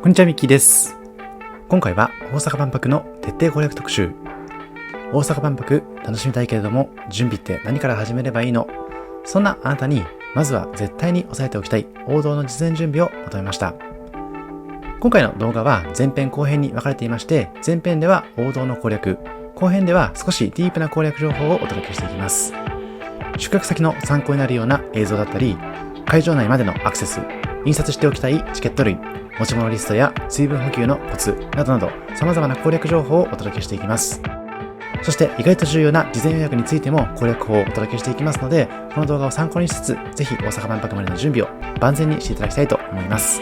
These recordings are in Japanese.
こんにちは、ミッキーです。今回は大阪万博の徹底攻略特集。大阪万博楽しみたいけれども、準備って何から始めればいいの？そんなあなたに、まずは絶対に押さえておきたい王道の事前準備をまとめました。今回の動画は前編後編に分かれていまして、前編では王道の攻略、後編では少しディープな攻略情報をお届けしていきます。宿泊先の参考になるような映像だったり、会場内までのアクセス、印刷しておきたいチケット類、持ち物リストや水分補給のコツなどなど様々な攻略情報をお届けしていきます。そして意外と重要な事前予約についても攻略法をお届けしていきますので、この動画を参考にしつつ、ぜひ大阪万博までの準備を万全にしていただきたいと思います。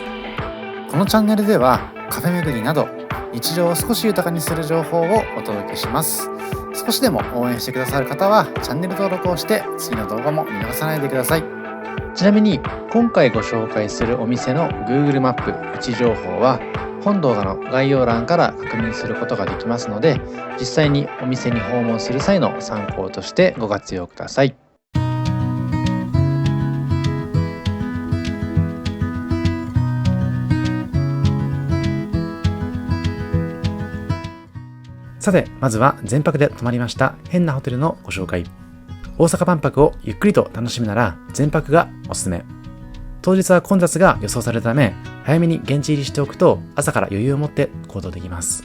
このチャンネルではカフェ巡りなど日常を少し豊かにする情報をお届けします。少しでも応援してくださる方はチャンネル登録をして次の動画も見逃さないでください。ちなみに今回ご紹介するお店の Google マップ位置情報は本動画の概要欄から確認することができますので、実際にお店に訪問する際の参考としてご活用ください。さて、まずは前泊で泊まりました変なホテルのご紹介。大阪万博をゆっくりと楽しむなら前泊がおすすめ。当日は混雑が予想されるため、早めに現地入りしておくと朝から余裕を持って行動できます。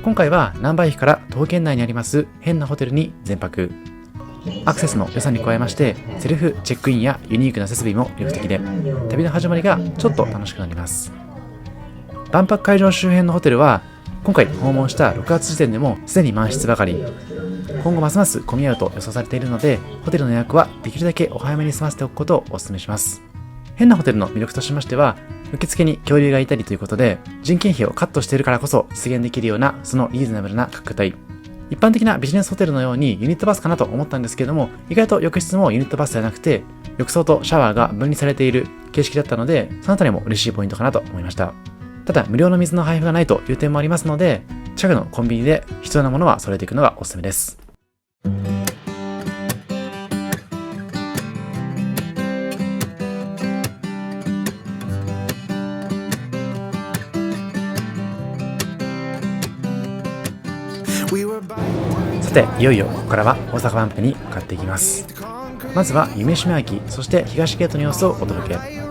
今回は難波駅から徒歩圏内にあります変なホテルに前泊。アクセスの良さに加えまして、セルフチェックインやユニークな設備も魅力的で、旅の始まりがちょっと楽しくなります。万博会場周辺のホテルは今回訪問した6月時点でもすでに満室ばかり。今後ますます混み合うと予想されているので、ホテルの予約はできるだけお早めに済ませておくことをお勧めします。変なホテルの魅力としましては、受付に恐竜がいたりということで、人件費をカットしているからこそ実現できるようなそのリーズナブルな価格帯。一般的なビジネスホテルのようにユニットバスかなと思ったんですけれども、意外と浴室もユニットバスではなくて、浴槽とシャワーが分離されている形式だったので、そのあたりも嬉しいポイントかなと思いました。ただ、無料の水の配布がないという点もありますので、近くのコンビニで必要なものは揃えていくのがおすすめです。さて、いよいよここからは大阪万博に向かっていきます。まずは夢洲駅、そして東ゲートの様子をお届け。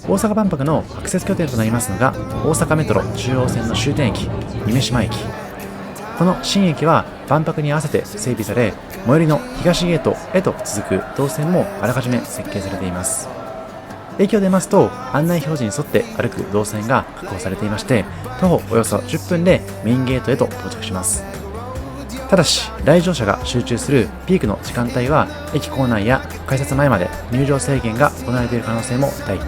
大阪万博のアクセス拠点となりますのが大阪メトロ中央線の終点駅、夢洲駅。この新駅は万博に合わせて整備され、最寄りの東ゲートへと続く動線もあらかじめ設計されています。駅を出ますと案内表示に沿って歩く動線が確保されていまして、徒歩およそ10分でメインゲートへと到着します。ただし、来場者が集中するピークの時間帯は駅構内や改札前まで入場制限が行われている可能性も大。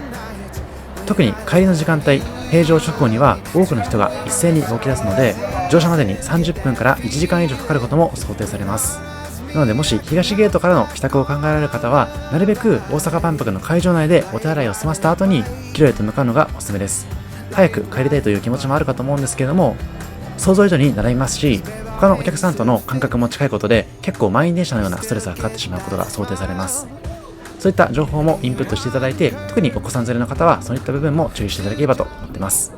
特に帰りの時間帯、閉場直後には多くの人が一斉に動き出すので、乗車までに30分から1時間以上かかることも想定されます。なので、もし東ゲートからの帰宅を考えられる方は、なるべく大阪万博の会場内でお手洗いを済ませた後に帰路へと向かうのがおすすめです。早く帰りたいという気持ちもあるかと思うんですけれども、想像以上に並びますし、他のお客さんとの間隔も近いことで結構満員電車のようなストレスがかかってしまうことが想定されます。そういった情報もインプットしていただいて、特にお子さん連れの方はそういった部分も注意していただければと思っています。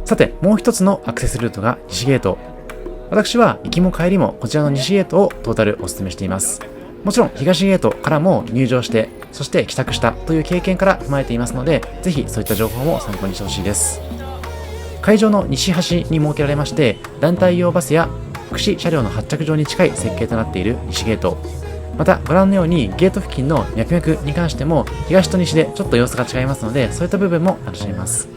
さて、もう一つのアクセスルートが西ゲート。私は行きも帰りもこちらの西ゲートをトータルお勧めしています。もちろん東ゲートからも入場して、そして帰宅したという経験から踏まえていますので、ぜひそういった情報も参考にしてほしいです。会場の西端に設けられまして、団体用バスや福祉車両の発着場に近い設計となっている西ゲート。またご覧のようにゲート付近の脈々に関しても東と西でちょっと様子が違いますので、そういった部分も楽しめます。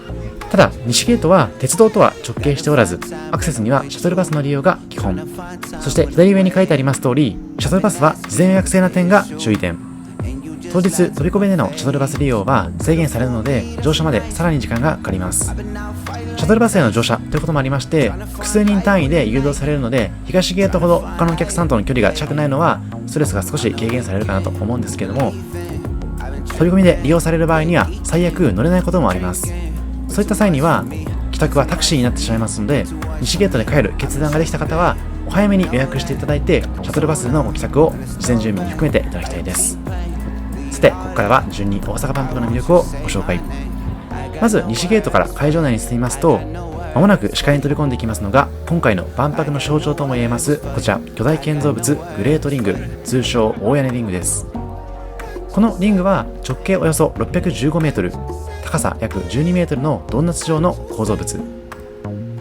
ただ、西ゲートは鉄道とは直携しておらず、アクセスにはシャトルバスの利用が基本。そして左上に書いてあります通り、シャトルバスは事前予約制な点が注意点。当日飛び込みでのシャトルバス利用は制限されるので、乗車までさらに時間がかかります。シャトルバスへの乗車ということもありまして、複数人単位で誘導されるので、東ゲートほど他のお客さんとの距離が近くないのはストレスが少し軽減されるかなと思うんですけれども、飛び込みで利用される場合には最悪乗れないこともあります。そういった際には帰宅はタクシーになってしまいますので、西ゲートで帰る決断ができた方はお早めに予約していただいて、シャトルバスでのご帰宅を事前準備に含めていただきたいです。さて、ここからは順に大阪万博の魅力をご紹介。まず西ゲートから会場内に進みますと、まもなく視界に飛び込んでいきますのが、今回の万博の象徴ともいえますこちら巨大建造物グレートリング、通称大屋根リングです。このリングは直径およそ615メートル、高さ約12メートルのドーナツ状の構造物。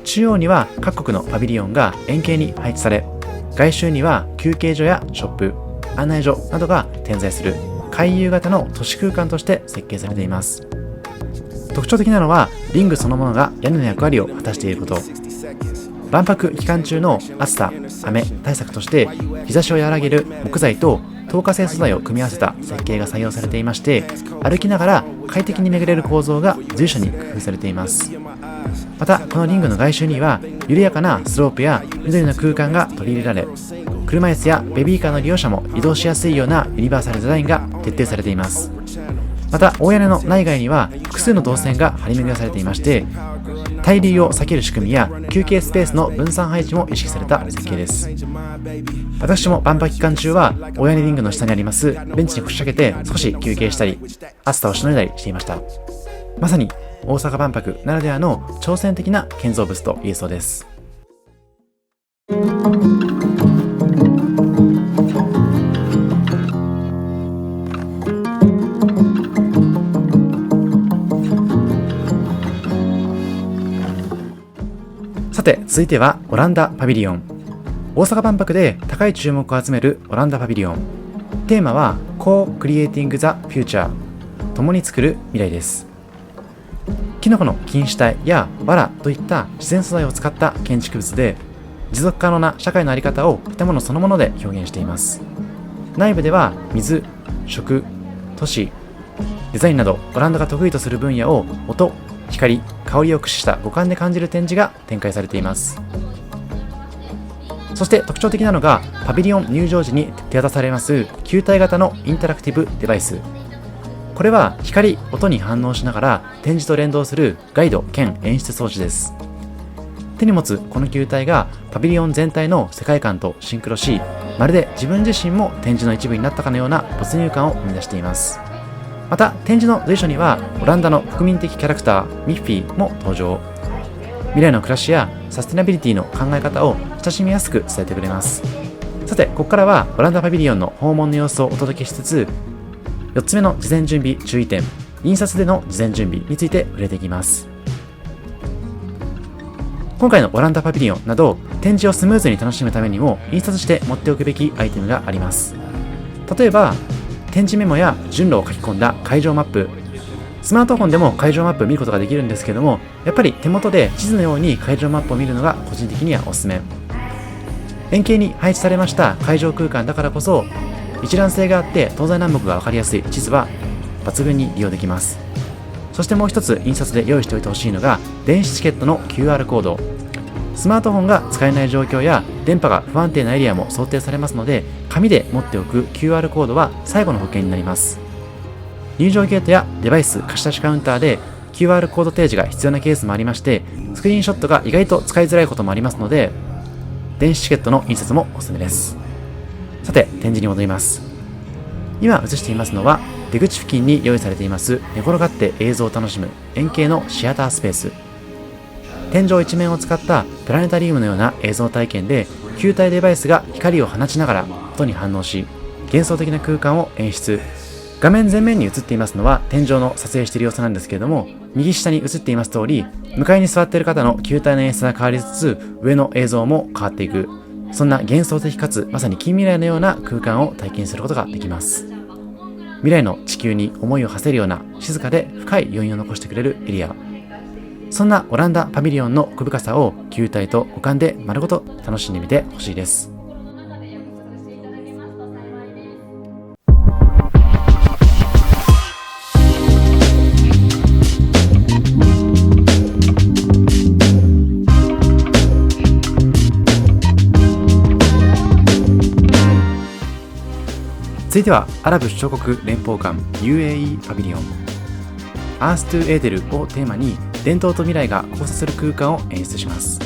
中央には各国のパビリオンが円形に配置され、外周には休憩所やショップ、案内所などが点在する回遊型の都市空間として設計されています。特徴的なのはリングそのものが屋根の役割を果たしていること。万博期間中の暑さ、雨対策として日差しを和らげる木材と透過性素材を組み合わせた設計が採用されていまして、歩きながら快適に巡れる構造が随所に工夫されています。またこのリングの外周には緩やかなスロープや緑の空間が取り入れられ、車椅子やベビーカーの利用者も移動しやすいようなユニバーサルデザインが徹底されています。また大屋根の内外には複数の動線が張り巡らされていまして、滞留を避ける仕組みや休憩スペースの分散配置も意識された設計です。私も万博期間中は大屋根リングの下にありますベンチに腰掛けて少し休憩したり、暑さをしのいだりしていました。まさに大阪万博ならではの挑戦的な建造物と言えそうです。さて、続いてはオランダパビリオン。大阪万博で高い注目を集めるオランダパビリオン。テーマは Co-Creating the Future、 共に作る未来です。キノコの菌糸体や藁といった自然素材を使った建築物で、持続可能な社会の在り方を建物そのもので表現しています。内部では水、食、都市、デザインなどオランダが得意とする分野を音、光、香りを駆使した五感で感じる展示が展開されています。そして特徴的なのがパビリオン入場時に手渡されます球体型のインタラクティブデバイス。これは光、音に反応しながら展示と連動するガイド兼演出装置です。手に持つこの球体がパビリオン全体の世界観とシンクロし、まるで自分自身も展示の一部になったかのような没入感を生み出しています。また展示の随所にはオランダの国民的キャラクターミッフィーも登場。未来の暮らしやサステナビリティの考え方を親しみやすく伝えてくれます。さて、ここからはオランダパビリオンの訪問の様子をお届けしつつ、4つ目の事前準備注意点、印刷での事前準備について触れていきます。今回のオランダパビリオンなど展示をスムーズに楽しむためにも印刷して持っておくべきアイテムがあります。例えば展示メモや順路を書き込んだ会場マップ。スマートフォンでも会場マップを見ることができるんですけども、やっぱり手元で地図のように会場マップを見るのが個人的にはおすすめ。円形に配置されました会場空間だからこそ、一覧性があって東西南北が分かりやすい地図は抜群に利用できます。そしてもう一つ印刷で用意しておいてほしいのが電子チケットの QR コード。スマートフォンが使えない状況や電波が不安定なエリアも想定されますので、紙で持っておく QR コードは最後の保険になります。入場ゲートやデバイス貸し出しカウンターで QR コード提示が必要なケースもありまして、スクリーンショットが意外と使いづらいこともありますので、電子チケットの印刷もおすすめです。さて、展示に戻ります。今映していますのは出口付近に用意されています寝転がって映像を楽しむ円形のシアタースペース。天井一面を使ったプラネタリウムのような映像体験で、球体デバイスが光を放ちながら音に反応し、幻想的な空間を演出。画面前面に映っていますのは天井の撮影している様子なんですけれども、右下に映っています通り、向かいに座っている方の球体の演出が変わりつつ、上の映像も変わっていく。そんな幻想的かつまさに近未来のような空間を体験することができます。未来の地球に思いを馳せるような静かで深い余韻を残してくれるエリア。そんなオランダパビリオンの奥深さを球体と五感で丸ごと楽しんでみてほしいです。続いてはアラブ首長国連邦間 UAE パビリオン。アーストゥエーデルをテーマに伝統と未来が交差する空間を演出します。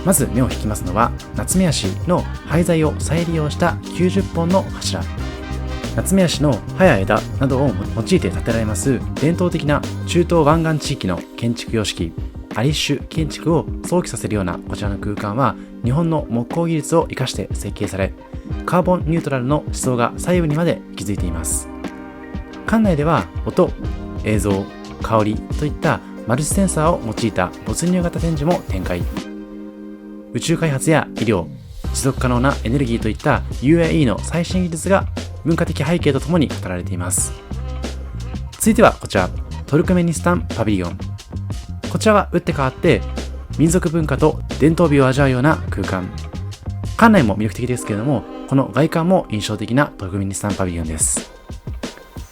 まず目を引きますのは、夏目足の廃材を再利用した90本の柱。夏目足の葉や枝などを用いて建てられます伝統的な中東湾岸地域の建築様式、アリッシュ建築を想起させるようなこちらの空間は、日本の木工技術を生かして設計され、カーボンニュートラルの思想が細部にまで息づいています。館内では音、映像、香りといったマルチセンサーを用いた没入型展示も展開。宇宙開発や医療、持続可能なエネルギーといった UAE の最新技術が文化的背景とともに語られています。続いてはこちら、トルクメニスタンパビリオン。こちらは打って変わって民族文化と伝統美を味わうような空間。館内も魅力的ですけれども、この外観も印象的なトルクメニスタンパビリオンです。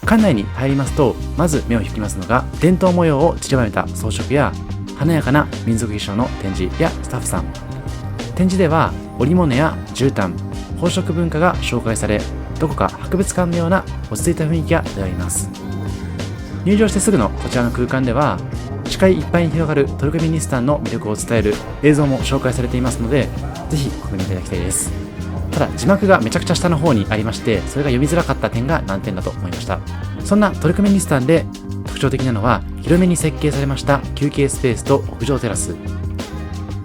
館内に入りますと、まず目を引きますのが、伝統模様を散りばめた装飾や華やかな民族衣装の展示やスタッフさん。展示では織物や絨毯、宝飾文化が紹介され、どこか博物館のような落ち着いた雰囲気が漂います。入場してすぐのこちらの空間では、視界いっぱいに広がるトルクメニスタンの魅力を伝える映像も紹介されていますので、ぜひご確認いただきたいです。ただ字幕がめちゃくちゃ下の方にありまして、それが読みづらかった点が難点だと思いました。そんなトルクメニスタンで特徴的なのは、広めに設計されました休憩スペースと屋上テラス。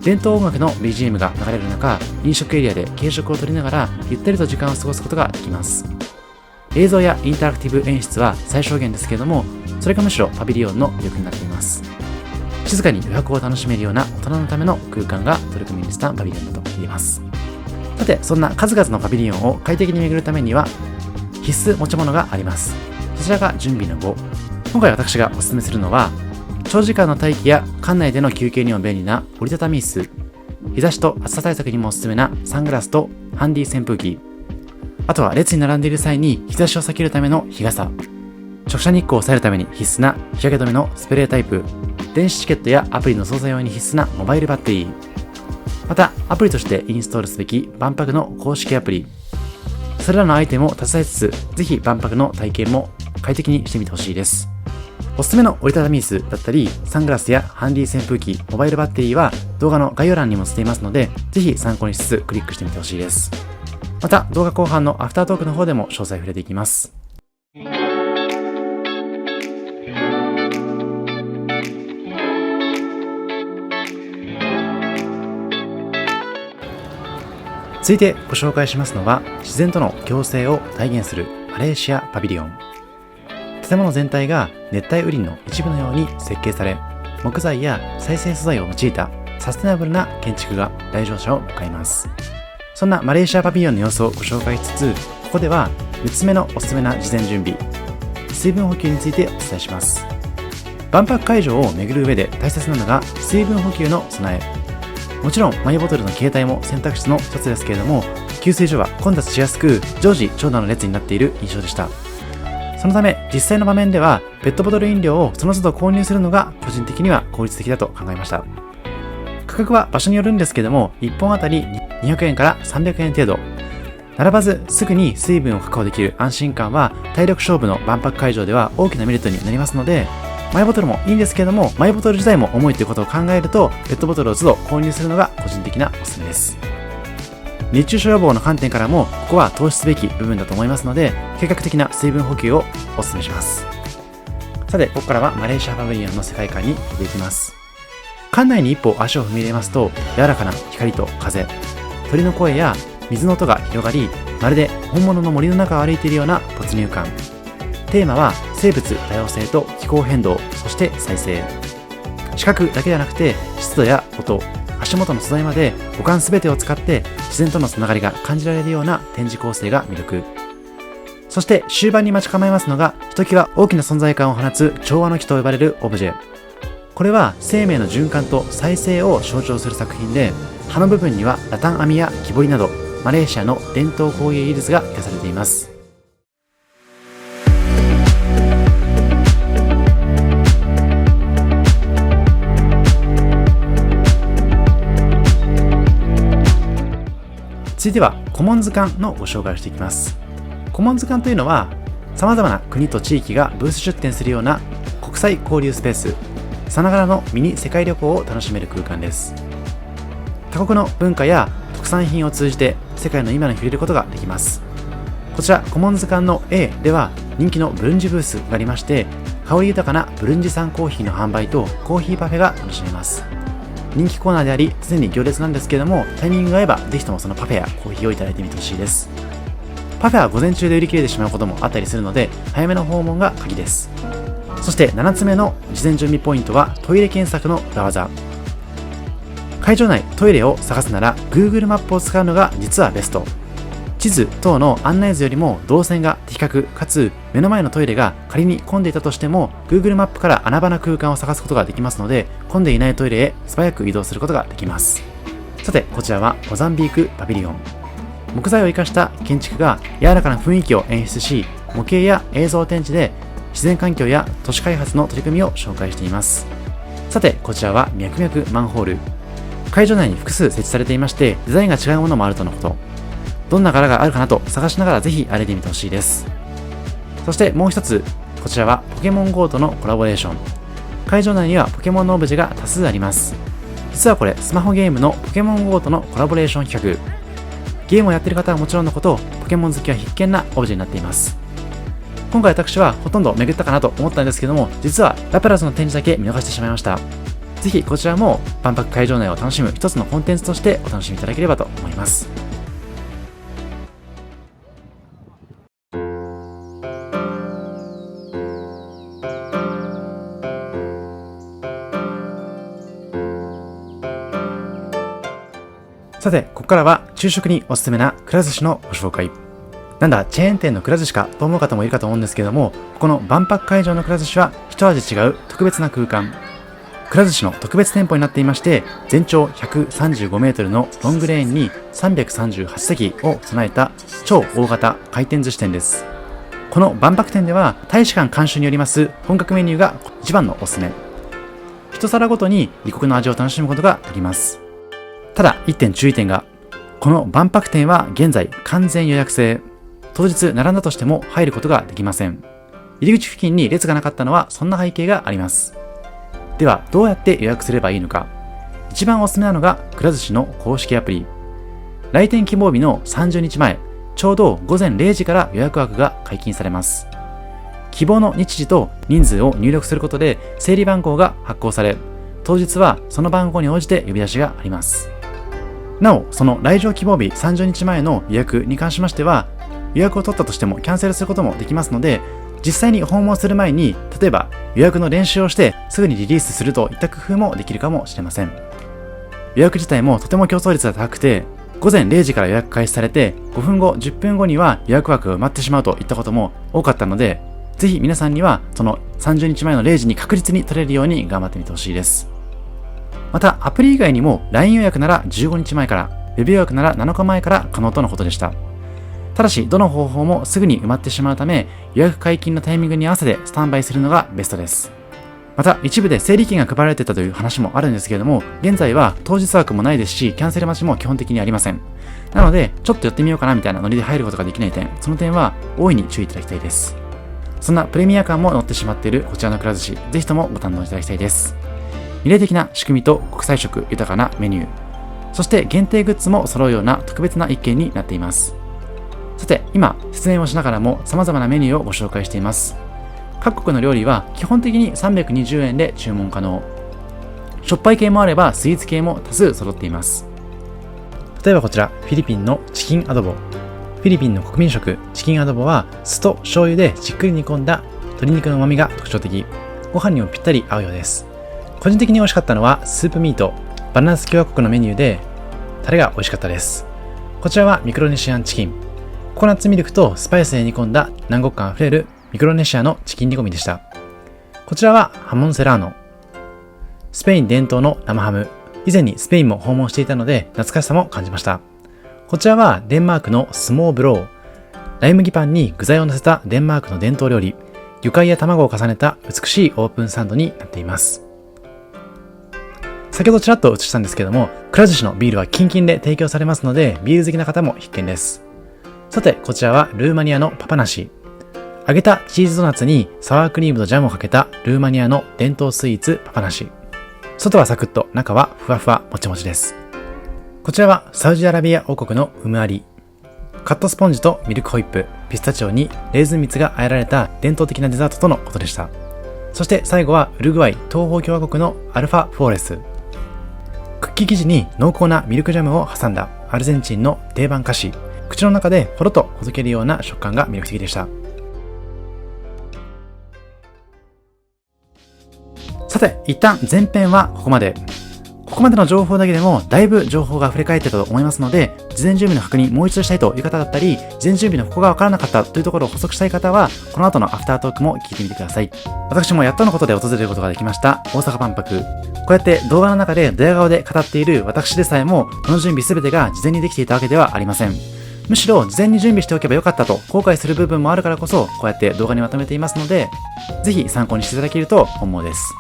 伝統音楽の BGM が流れる中、飲食エリアで軽食を取りながらゆったりと時間を過ごすことができます。映像やインタラクティブ演出は最小限ですけれども、それがむしろパビリオンの魅力になっています。静かに余白を楽しめるような大人のための空間がトルクメニスタンパビリオンだと言えます。さて、そんな数々のパビリオンを快適に巡るためには必須持ち物があります。そちらが準備の5。今回私がお勧めするのは、長時間の待機や館内での休憩にも便利な折りたたみ椅子、日差しと暑さ対策にもおすすめなサングラスとハンディ扇風機、あとは列に並んでいる際に日差しを避けるための日傘、直射日光を抑えるために必須な日焼け止めのスプレータイプ、電子チケットやアプリの操作用に必須なモバイルバッテリー、またアプリとしてインストールすべき万博の公式アプリ、それらのアイテムを携えつつ、ぜひ万博の体験も快適にしてみてほしいです。おすすめの折りたたみ椅子だったり、サングラスやハンディ扇風機、モバイルバッテリーは動画の概要欄にも載せていますので、ぜひ参考にしつつクリックしてみてほしいです。また動画後半のアフタートークの方でも詳細触れていきます。続いてご紹介しますのは、自然との共生を体現するマレーシアパビリオン。建物全体が熱帯雨林の一部のように設計され、木材や再生素材を用いたサステナブルな建築が来場者を迎えます。そんなマレーシアパビリオンの様子をご紹介しつつ、ここでは6つ目のおすすめな事前準備、水分補給についてお伝えします。万博会場を巡る上で大切なのが水分補給の備え。もちろんマイボトルの携帯も選択肢の一つですけれども、給水所は混雑しやすく常時長蛇の列になっている印象でした。そのため実際の場面ではペットボトル飲料をその都度購入するのが個人的には効率的だと考えました。価格は場所によるんですけども、1本あたり200円から300円程度。並ばずすぐに水分を確保できる安心感は体力勝負の万博会場では大きなメリットになりますので、マイボトルもいいんですけれども、マイボトル自体も重いということを考えると、ペットボトルを都度購入するのが個人的なおすすめです。熱中症予防の観点からも、ここは投資すべき部分だと思いますので、計画的な水分補給をお勧めします。さて、ここからはマレーシアパビリオンの世界観に出ていきます。館内に一歩足を踏み入れますと、柔らかな光と風、鳥の声や水の音が広がり、まるで本物の森の中を歩いているような没入感。テーマは生物多様性と気候変動、そして再生。視覚だけではなくて、湿度や音、足元の素材まで五感すべてを使って自然とのつながりが感じられるような展示構成が魅力。そして終盤に待ち構えますのが、ひときわ大きな存在感を放つ調和の木と呼ばれるオブジェ。これは生命の循環と再生を象徴する作品で、葉の部分にはラタン編みや木彫りなどマレーシアの伝統工芸技術が生かされています。続いてはコモンズ館のご紹介をしていきます。コモンズ館というのは、様々な国と地域がブース出展するような国際交流スペース。さながらのミニ世界旅行を楽しめる空間です。他国の文化や特産品を通じて世界の今に触れることができます。こちらコモンズ館の A では人気のブルンジブースがありまして、香り豊かなブルンジ産コーヒーの販売とコーヒーパフェが楽しめます。人気コーナーであり常に行列なんですけども、タイミングが合えばぜひともそのパフェやコーヒーをいただいてみてほしいです。パフェは午前中で売り切れてしまうこともあったりするので、早めの訪問が鍵です。そして7つ目の事前準備ポイントはトイレ検索の裏技。会場内トイレを探すなら Google マップを使うのが実はベスト。地図等の案内図よりも動線が的確かつ目の前のトイレが仮に混んでいたとしても Google マップから穴場な空間を探すことができますので、混んでいないトイレへ素早く移動することができます。さてこちらはモザンビークパビリオン。木材を生かした建築が柔らかな雰囲気を演出し、模型や映像展示で自然環境や都市開発の取り組みを紹介しています。さてこちらはミャクミャクマンホール。会場内に複数設置されていまして、デザインが違うものもあるとのこと。どんな柄があるかなと探しながらぜひ歩いてみてほしいです。そしてもう一つ、こちらはポケモン GO とのコラボレーション。会場内にはポケモンのオブジェが多数あります。実はこれスマホゲームのポケモン GO とのコラボレーション企画。ゲームをやっている方はもちろんのこと、ポケモン好きは必見なオブジェになっています。今回私はほとんど巡ったかなと思ったんですけども、実はラプラスの展示だけ見逃してしまいました。ぜひこちらも万博会場内を楽しむ一つのコンテンツとしてお楽しみいただければと思います。さて、ここからは昼食におすすめなくら寿司のご紹介。なんだ、チェーン店のくら寿司かと思う方もいるかと思うんですけども、この万博会場のくら寿司は一味違う特別な空間。くら寿司の特別店舗になっていまして、全長135メートルのロングレーンに338席を備えた超大型回転寿司店です。この万博店では大使館監修によります本格メニューが一番のおすすめ。一皿ごとに異国の味を楽しむことができます。ただ一点注意点が、この万博店は現在完全予約制。当日並んだとしても入ることができません。入り口付近に列がなかったのはそんな背景があります。ではどうやって予約すればいいのか。一番おすすめなのがくら寿司の公式アプリ。来店希望日の30日前、ちょうど午前0時から予約枠が解禁されます。希望の日時と人数を入力することで整理番号が発行され、当日はその番号に応じて呼び出しがあります。なお、その来場希望日30日前の予約に関しましては、予約を取ったとしてもキャンセルすることもできますので、実際に訪問する前に例えば予約の練習をしてすぐにリリースするといった工夫もできるかもしれません。予約自体もとても競争率が高くて、午前0時から予約開始されて5分後10分後には予約枠が埋まってしまうといったことも多かったので、ぜひ皆さんにはその30日前の0時に確実に取れるように頑張ってみてほしいです。またアプリ以外にも LINE 予約なら15日前から、Web 予約なら7日前から可能とのことでした。ただしどの方法もすぐに埋まってしまうため、予約解禁のタイミングに合わせてスタンバイするのがベストです。また一部で整理券が配られていたという話もあるんですけれども、現在は当日枠もないですし、キャンセル待ちも基本的にありません。なのでちょっと寄ってみようかなみたいなノリで入ることができない点、その点は大いに注意いただきたいです。そんなプレミア感も乗ってしまっているこちらのくら寿司、ぜひともご堪能いただきたいです。未来的な仕組みと国際色豊かなメニュー、そして限定グッズも揃うような特別な一軒になっています。さて、今説明をしながらも様々なメニューをご紹介しています。各国の料理は基本的に320円で注文可能。しょっぱい系もあればスイーツ系も多数揃っています。例えばこちら、フィリピンのチキンアドボ。フィリピンの国民食チキンアドボは酢と醤油でじっくり煮込んだ鶏肉の旨味が特徴的。ご飯にもぴったり合うようです。個人的に美味しかったのはスープミート、バナナス共和国のメニューでタレが美味しかったです。こちらはミクロネシアンチキン。ココナッツミルクとスパイスで煮込んだ南国感あふれるミクロネシアのチキン煮込みでした。こちらはハモンセラーノ。スペイン伝統の生ハム。以前にスペインも訪問していたので懐かしさも感じました。こちらはデンマークのスモーブロー。ライ麦パンに具材を乗せたデンマークの伝統料理。魚介や卵を重ねた美しいオープンサンドになっています。先ほどちらっと映したんですけども、くら寿司のビールはキンキンで提供されますので、ビール好きな方も必見です。さて、こちらはルーマニアのパパナシ。揚げたチーズドーナツにサワークリームとジャムをかけたルーマニアの伝統スイーツパパナシ。外はサクッと、中はふわふわもちもちです。こちらはサウジアラビア王国のウムアリ。カットスポンジとミルクホイップ、ピスタチオにレーズン蜜が和えられた伝統的なデザートとのことでした。そして最後はウルグアイ東方共和国のアルファフォーレス。クッキー生地に濃厚なミルクジャムを挟んだアルゼンチンの定番菓子。口の中でほろっとほどけるような食感が魅力的でした。さて、一旦前編はここまで。ここまでの情報だけでもだいぶ情報が溢れ返ってたと思いますので、事前準備の確認もう一度したいという方だったり、事前準備のここがわからなかったというところを補足したい方は、この後のアフタートークも聞いてみてください。私もやっとのことで訪れることができました大阪万博。こうやって動画の中でドヤ顔で語っている私でさえも、この準備すべてが事前にできていたわけではありません。むしろ事前に準備しておけばよかったと後悔する部分もあるからこそ、こうやって動画にまとめていますので、ぜひ参考にしていただけると本望です。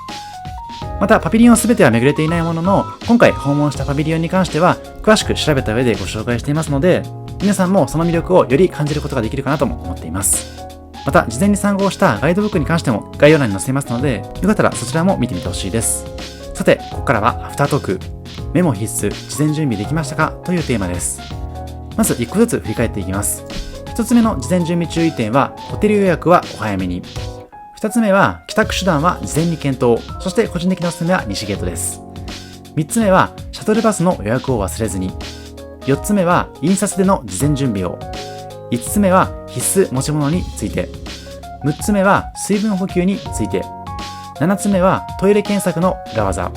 またパビリオンすべては巡れていないものの、今回訪問したパビリオンに関しては詳しく調べた上でご紹介していますので、皆さんもその魅力をより感じることができるかなとも思っています。また事前に参考したガイドブックに関しても概要欄に載せていますので、よかったらそちらも見てみてほしいです。さて、ここからはアフタートーク、メモ必須、事前準備できましたかというテーマです。まず1個ずつ振り返っていきます。1つ目の事前準備注意点は、ホテル予約はお早めに。2つ目は、帰宅手段は事前に検討。そして個人的なおすすめは西ゲートです。3つ目は、シャトルバスの予約を忘れずに。4つ目は、印刷での事前準備を。5つ目は、必須持ち物について。6つ目は、水分補給について。7つ目は、トイレ検索の裏技。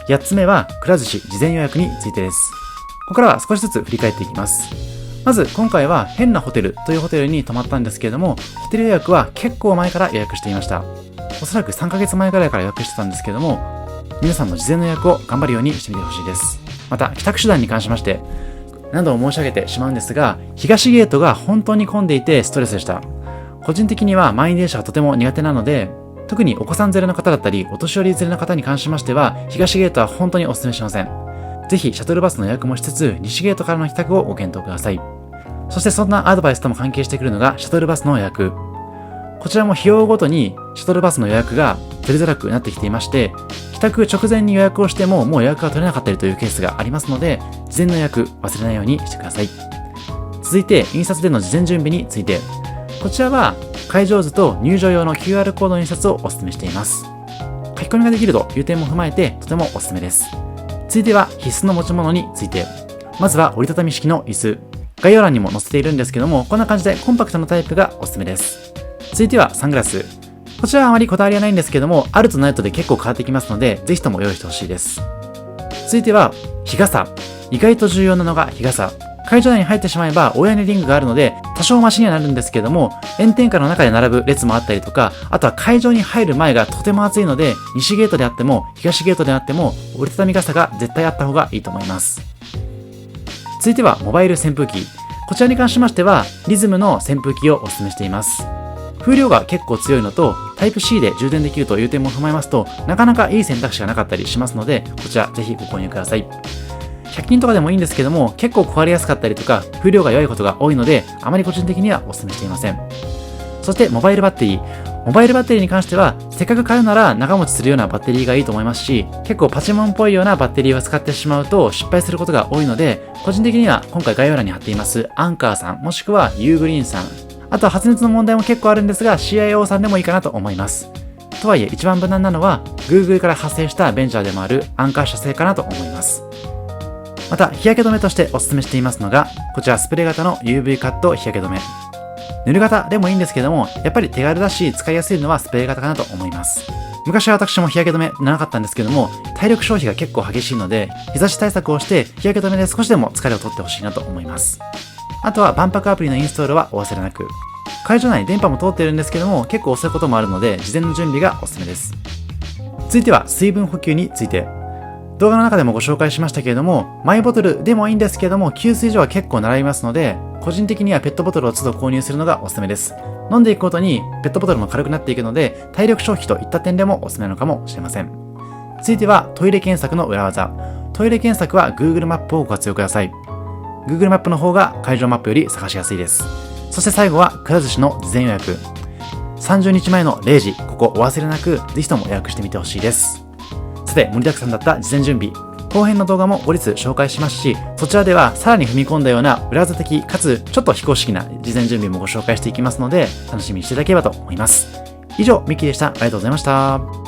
8つ目は、くら寿司事前予約についてです。ここからは少しずつ振り返っていきます。まず今回は変なホテルというホテルに泊まったんですけれども、ホテル予約は結構前から予約していました。おそらく3ヶ月前くらいから予約してたんですけれども、皆さんも事前の予約を頑張るようにしてみてほしいです。また帰宅手段に関しまして、何度も申し上げてしまうんですが、東ゲートが本当に混んでいてストレスでした。個人的には満員電車がとても苦手なので、特にお子さん連れの方だったりお年寄り連れの方に関しましては、東ゲートは本当にお勧めしません。ぜひシャトルバスの予約もしつつ、西ゲートからの帰宅をご検討ください。そしてそんなアドバイスとも関係してくるのがシャトルバスの予約。こちらも費用ごとにシャトルバスの予約が取りづらくなってきていまして、帰宅直前に予約をしてももう予約が取れなかったりというケースがありますので、事前の予約忘れないようにしてください。続いて印刷での事前準備について。こちらは会場図と入場用の QR コードの印刷をお勧めしています。書き込みができるという点も踏まえてとてもおすすめです。続いては必須の持ち物について。まずは折りたたみ式の椅子。概要欄にも載せているんですけども、こんな感じでコンパクトなタイプがおすすめです。続いてはサングラス。こちらはあまりこだわりはないんですけども、あるとないとで結構変わってきますので、ぜひとも用意してほしいです。続いては日傘。意外と重要なのが日傘。会場内に入ってしまえば大屋根リングがあるので多少マシにはなるんですけども、炎天下の中で並ぶ列もあったりとか、あとは会場に入る前がとても暑いので、西ゲートであっても東ゲートであっても折りたたみ傘が絶対あった方がいいと思います。続いてはモバイル扇風機。こちらに関しましてはリズムの扇風機をお勧めしています。風量が結構強いのとタイプ C で充電できるという点も踏まえますと、なかなかいい選択肢がなかったりしますので、こちらぜひご購入ください。100均とかでもいいんですけども、結構壊れやすかったりとか風量が弱いことが多いので、あまり個人的にはお勧めしていません。そしてモバイルバッテリー。モバイルバッテリーに関しては、せっかく買うなら長持ちするようなバッテリーがいいと思いますし、結構パチモンっぽいようなバッテリーを使ってしまうと失敗することが多いので、個人的には今回概要欄に貼っていますアンカーさん、もしくはユーグリーンさん、あとは発熱の問題も結構あるんですが CIO さんでもいいかなと思います。とはいえ一番無難なのは Google から発生したベンチャーでもあるアンカー社製かなと思います。また日焼け止めとしてお勧めしていますのが、こちらスプレー型の UV カット日焼け止め。塗る型でもいいんですけども、やっぱり手軽だし使いやすいのはスプレー型かなと思います。昔は私も日焼け止め塗らなかったんですけども、体力消費が結構激しいので、日差し対策をして日焼け止めで少しでも疲れを取ってほしいなと思います。あとは万博アプリのインストールはお忘れなく。会場内電波も通っているんですけども、結構遅いこともあるので事前の準備がおすすめです。続いては水分補給について。動画の中でもご紹介しましたけれども、マイボトルでもいいんですけども、給水所は結構並びますので、個人的にはペットボトルを都度購入するのがおすすめです。飲んでいくことにペットボトルも軽くなっていくので、体力消費といった点でもおすすめなのかもしれません。続いてはトイレ検索の裏技。トイレ検索は Google マップをご活用ください。Google マップの方が会場マップより探しやすいです。そして最後はくら寿司の事前予約。30日前の0時、ここお忘れなく、ぜひとも予約してみてほしいです。さて、盛りだくさんだった事前準備。後編の動画も後日紹介しますし、そちらではさらに踏み込んだような裏技的かつちょっと非公式な事前準備もご紹介していきますので、楽しみにしていただければと思います。以上、ミッキーでした。ありがとうございました。